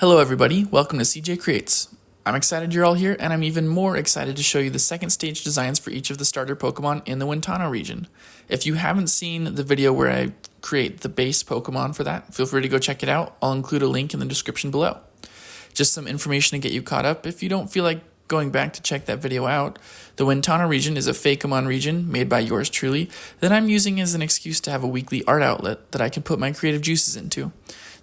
Hello everybody, welcome to Seajay Creates. I'm excited you're all here, and I'm even more excited to show you the second stage designs for each of the starter Pokemon in the Wentano region. If you haven't seen the video where I create the base Pokemon for that, feel free to go check it out. I'll include a link in the description below. Just some information to get you caught up if you don't feel like going back to check that video out. The Wentano region is a Fakemon region made by yours truly that I'm using as an excuse to have a weekly art outlet that I can put my creative juices into.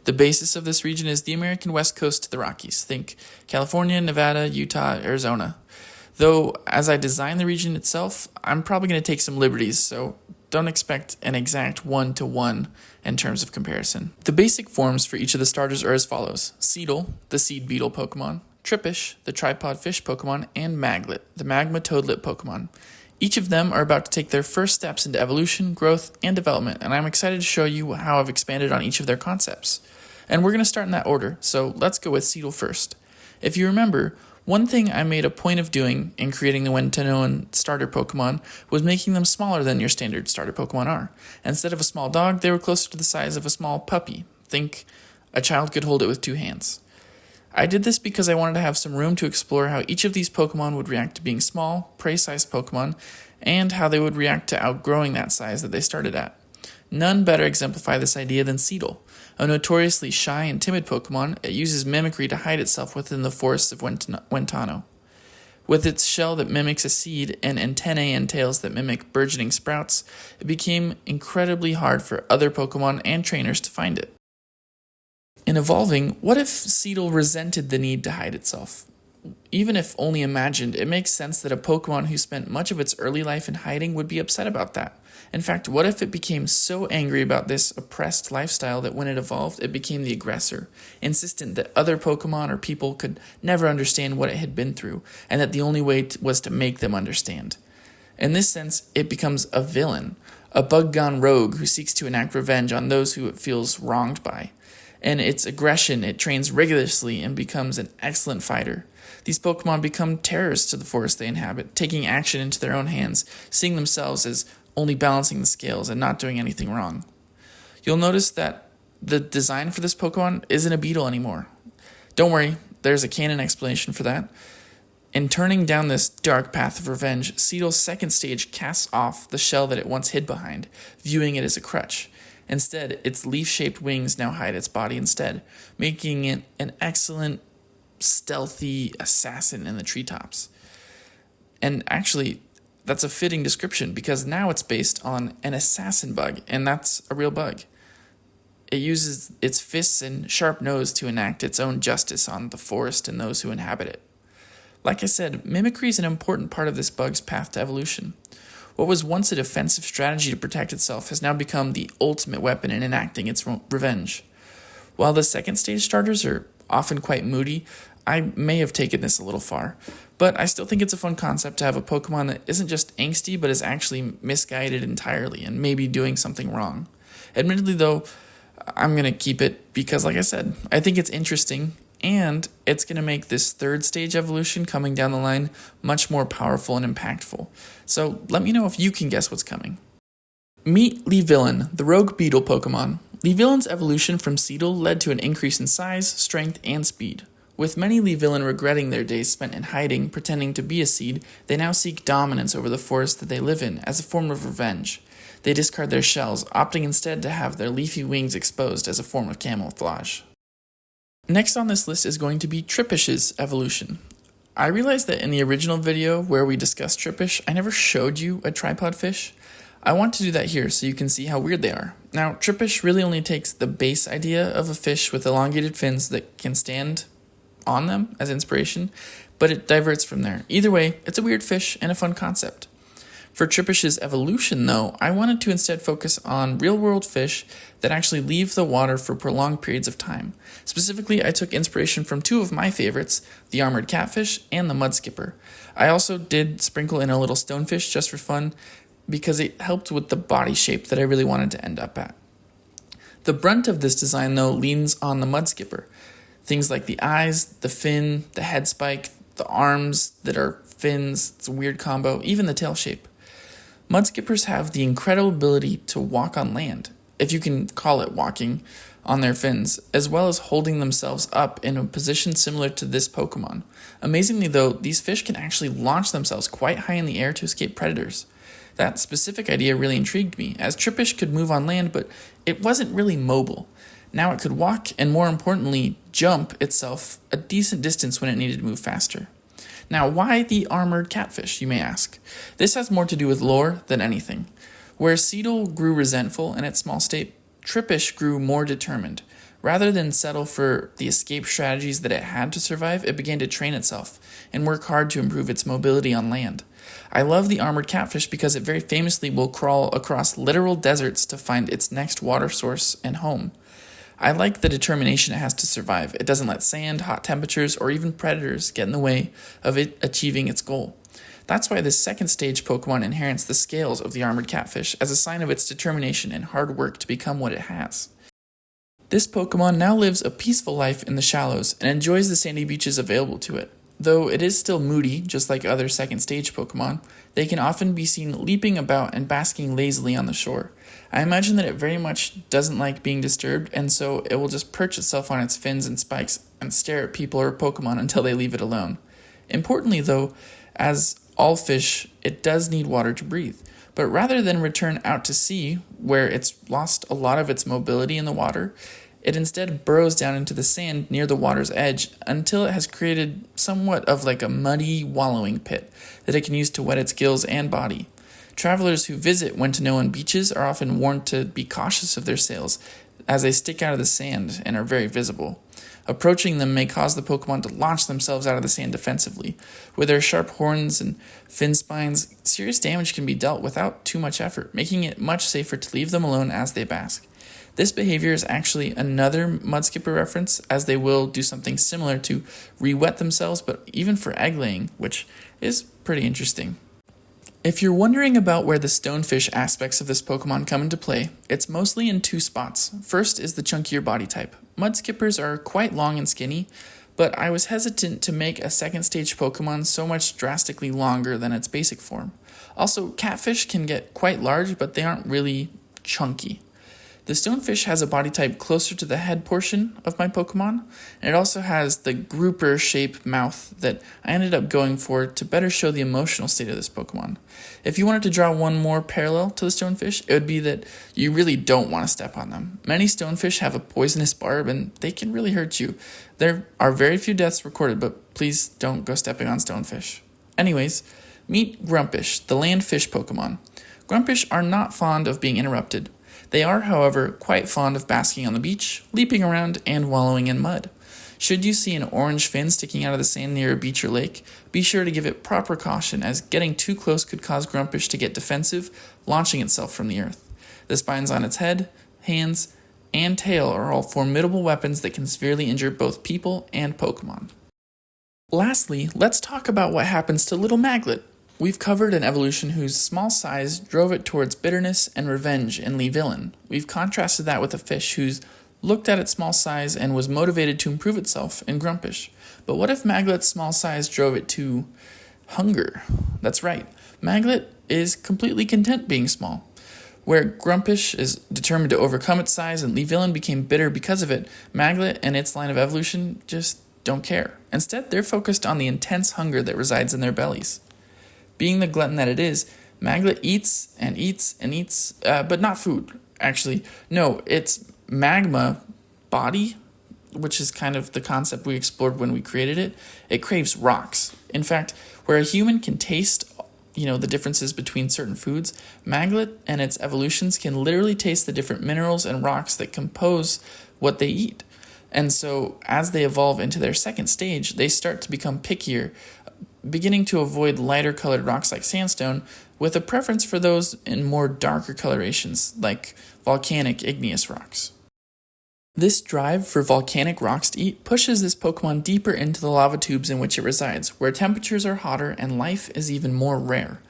The basis of this region is the American West Coast to the Rockies. Think California, Nevada, Utah, Arizona. Though, as I design the region itself, I'm probably going to take some liberties, so don't expect an exact one-to-one in terms of comparison. The basic forms for each of the starters are as follows: Seedle, the Seed Beetle Pokémon; Tripish, the Tripod Fish Pokémon; and Maglet, the Magma Toadlet Pokémon. Each of them are about to take their first steps into evolution, growth, and development, and I'm excited to show you how I've expanded on each of their concepts. And we're going to start in that order, so let's go with Seedle first. If you remember, one thing I made a point of doing in creating the Wentano starter Pokemon was making them smaller than your standard starter Pokemon are. Instead of a small dog, they were closer to the size of a small puppy. Think a child could hold it with two hands. I did this because I wanted to have some room to explore how each of these Pokemon would react to being small, prey-sized Pokemon, and how they would react to outgrowing that size that they started at. None better exemplify this idea than Seedle. A notoriously shy and timid Pokemon, it uses mimicry to hide itself within the forests of Wentano. With its shell that mimics a seed and antennae and tails that mimic burgeoning sprouts, it became incredibly hard for other Pokemon and trainers to find it. In evolving, what if Seedle resented the need to hide itself? Even if only imagined, it makes sense that a Pokemon who spent much of its early life in hiding would be upset about that. In fact, what if it became so angry about this oppressed lifestyle that when it evolved, it became the aggressor, insistent that other Pokemon or people could never understand what it had been through, and that the only way was to make them understand? In this sense, it becomes a villain, a bug-gone rogue who seeks to enact revenge on those who it feels wronged by. In its aggression, it trains rigorously and becomes an excellent fighter. These Pokemon become terrors to the forest they inhabit, taking action into their own hands, seeing themselves as only balancing the scales and not doing anything wrong. You'll notice that the design for this Pokemon isn't a beetle anymore. Don't worry, there's a canon explanation for that. In turning down this dark path of revenge, Seedle's second stage casts off the shell that it once hid behind, viewing it as a crutch. Instead, its leaf-shaped wings now hide its body instead, making it an excellent, stealthy assassin in the treetops. And actually, that's a fitting description because now it's based on an assassin bug, and that's a real bug. It uses its fists and sharp nose to enact its own justice on the forest and those who inhabit it. Like I said, mimicry is an important part of this bug's path to evolution. What was once a defensive strategy to protect itself has now become the ultimate weapon in enacting its revenge. While the second stage starters are often quite moody, I may have taken this a little far, but I still think it's a fun concept to have a Pokemon that isn't just angsty but is actually misguided entirely and maybe doing something wrong. Admittedly though, I'm going to keep it because, like I said, I think it's interesting and it's going to make this third stage evolution coming down the line much more powerful and impactful. So let me know if you can guess what's coming. Meet Leavillain, the Rogue Beetle Pokémon. Leavillain's evolution from Seedle led to an increase in size, strength, and speed. With many Leavillain regretting their days spent in hiding, pretending to be a seed, they now seek dominance over the forest that they live in as a form of revenge. They discard their shells, opting instead to have their leafy wings exposed as a form of camouflage. Next on this list is going to be Tripish's evolution. I realized that in the original video where we discussed Tripish, I never showed you a tripod fish. I want to do that here so you can see how weird they are. Now, Tripish really only takes the base idea of a fish with elongated fins that can stand on them as inspiration, but it diverts from there. Either way, it's a weird fish and a fun concept. For Tripish's evolution, though, I wanted to instead focus on real-world fish that actually leave the water for prolonged periods of time. Specifically, I took inspiration from two of my favorites, the armored catfish and the mud skipper. I also did sprinkle in a little stonefish just for fun because it helped with the body shape that I really wanted to end up at. The brunt of this design, though, leans on the mud skipper. Things like the eyes, the fin, the head spike, the arms that are fins, it's a weird combo, even the tail shape. Mudskippers have the incredible ability to walk on land, if you can call it walking on their fins, as well as holding themselves up in a position similar to this Pokemon. Amazingly though, these fish can actually launch themselves quite high in the air to escape predators. That specific idea really intrigued me, as Tripish could move on land, but it wasn't really mobile. Now it could walk, and more importantly, jump itself a decent distance when it needed to move faster. Now, why the armored catfish, you may ask? This has more to do with lore than anything. Where Seedle grew resentful in its small state, Tripish grew more determined. Rather than settle for the escape strategies that it had to survive, it began to train itself and work hard to improve its mobility on land. I love the armored catfish because it very famously will crawl across literal deserts to find its next water source and home. I like the determination it has to survive. It doesn't let sand, hot temperatures, or even predators get in the way of it achieving its goal. That's why this second stage Pokemon inherits the scales of the armored catfish as a sign of its determination and hard work to become what it has. This Pokemon now lives a peaceful life in the shallows and enjoys the sandy beaches available to it. Though it is still moody, just like other second stage Pokemon, they can often be seen leaping about and basking lazily on the shore. I imagine that it very much doesn't like being disturbed, and so it will just perch itself on its fins and spikes and stare at people or Pokemon until they leave it alone. Importantly though, as all fish, it does need water to breathe. But rather than return out to sea, where it's lost a lot of its mobility in the water, it instead burrows down into the sand near the water's edge until it has created somewhat of like a muddy wallowing pit that it can use to wet its gills and body. Travelers who visit Wentano beaches are often warned to be cautious of their sails, as they stick out of the sand and are very visible. Approaching them may cause the Pokemon to launch themselves out of the sand defensively. With their sharp horns and fin spines, serious damage can be dealt without too much effort, making it much safer to leave them alone as they bask. This behavior is actually another Mudskipper reference, as they will do something similar to re-wet themselves, but even for egg laying, which is pretty interesting. If you're wondering about where the stonefish aspects of this Pokemon come into play, it's mostly in two spots. First is the chunkier body type. Mudskippers are quite long and skinny, but I was hesitant to make a second stage Pokemon so much drastically longer than its basic form. Also, catfish can get quite large, but they aren't really chunky. The stonefish has a body type closer to the head portion of my Pokemon, and it also has the grouper shaped mouth that I ended up going for to better show the emotional state of this Pokemon. If you wanted to draw one more parallel to the stonefish, it would be that you really don't want to step on them. Many stonefish have a poisonous barb and they can really hurt you. There are very few deaths recorded, but please don't go stepping on stonefish. Anyways, meet Grumpish, the Land Fish Pokémon. Grumpish are not fond of being interrupted. They are, however, quite fond of basking on the beach, leaping around, and wallowing in mud. Should you see an orange fin sticking out of the sand near a beach or lake, be sure to give it proper caution, as getting too close could cause Grumpish to get defensive, launching itself from the earth. The spines on its head, hands, and tail are all formidable weapons that can severely injure both people and Pokemon. Lastly, let's talk about what happens to little Maglet. We've covered an evolution whose small size drove it towards bitterness and revenge in Leavillain. We've contrasted that with a fish who's looked at its small size and was motivated to improve itself in Grumpish. But what if Maglet's small size drove it to hunger? That's right, Maglet is completely content being small. Where Grumpish is determined to overcome its size and Leavillain became bitter because of it, Maglet and its line of evolution just don't care. Instead, they're focused on the intense hunger that resides in their bellies. Being the glutton that it is, Maglet eats and eats and eats, but not food, actually. No, it's magma body, which is kind of the concept we explored when we created it. It craves rocks. In fact, where a human can taste, the differences between certain foods, Maglet and its evolutions can literally taste the different minerals and rocks that compose what they eat. And so, as they evolve into their second stage, they start to become pickier, beginning to avoid lighter colored rocks like sandstone, with a preference for those in more darker colorations, like volcanic igneous rocks. This drive for volcanic rocks to eat pushes this Pokemon deeper into the lava tubes in which it resides, where temperatures are hotter and life is even more rare.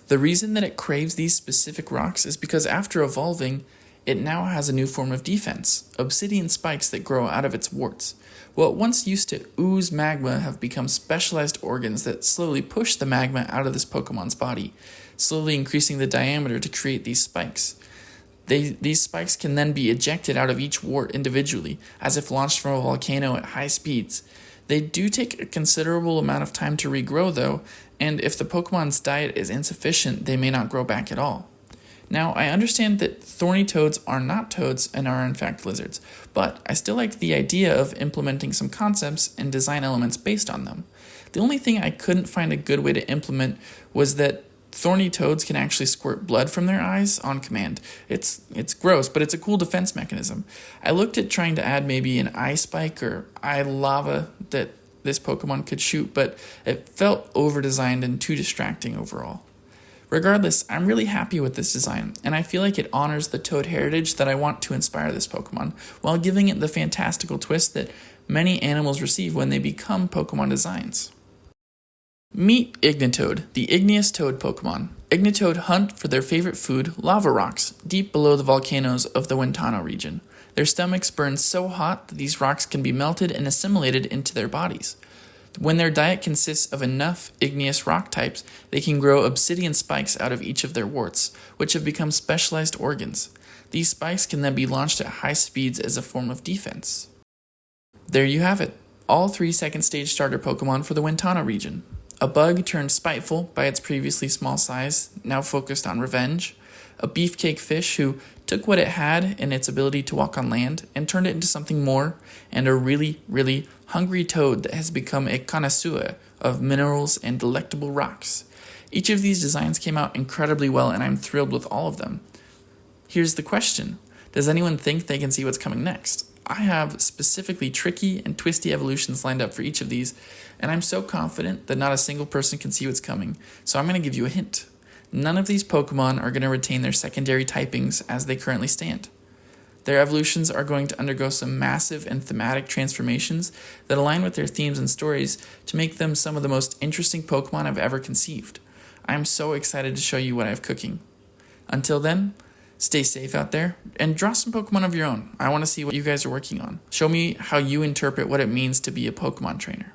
The reason that it craves these specific rocks is because after evolving, it now has a new form of defense, obsidian spikes that grow out of its warts. What once used to ooze magma have become specialized organs that slowly push the magma out of this Pokemon's body, slowly increasing the diameter to create these spikes. These spikes can then be ejected out of each wart individually, as if launched from a volcano at high speeds. They do take a considerable amount of time to regrow though, and if the Pokemon's diet is insufficient, they may not grow back at all. Now, I understand that thorny toads are not toads and are in fact lizards, but I still like the idea of implementing some concepts and design elements based on them. The only thing I couldn't find a good way to implement was that thorny toads can actually squirt blood from their eyes on command. It's gross, but it's a cool defense mechanism. I looked at trying to add maybe an eye spike or eye lava that this Pokemon could shoot, but it felt over-designed and too distracting overall. Regardless, I'm really happy with this design, and I feel like it honors the toad heritage that I want to inspire this Pokemon, while giving it the fantastical twist that many animals receive when they become Pokemon designs. Meet Ignetoad, the Igneous Toad Pokémon. Ignetoad hunt for their favorite food, lava rocks, deep below the volcanoes of the Wentano region. Their stomachs burn so hot that these rocks can be melted and assimilated into their bodies. When their diet consists of enough igneous rock types, they can grow obsidian spikes out of each of their warts, which have become specialized organs. These spikes can then be launched at high speeds as a form of defense. There you have it, all 3 second stage starter Pokemon for the Wentano region. A bug turned spiteful by its previously small size, now focused on revenge. A beefcake fish who took what it had in its ability to walk on land and turned it into something more, and a really, really hungry toad that has become a connoisseur of minerals and delectable rocks. Each of these designs came out incredibly well, and I'm thrilled with all of them. Here's the question. Does anyone think they can see what's coming next? I have specifically tricky and twisty evolutions lined up for each of these, and I'm so confident that not a single person can see what's coming, so I'm going to give you a hint. None of these Pokemon are going to retain their secondary typings as they currently stand. Their evolutions are going to undergo some massive and thematic transformations that align with their themes and stories to make them some of the most interesting Pokemon I've ever conceived. I'm so excited to show you what I have cooking. Until then, stay safe out there, and draw some Pokemon of your own. I want to see what you guys are working on. Show me how you interpret what it means to be a Pokemon trainer.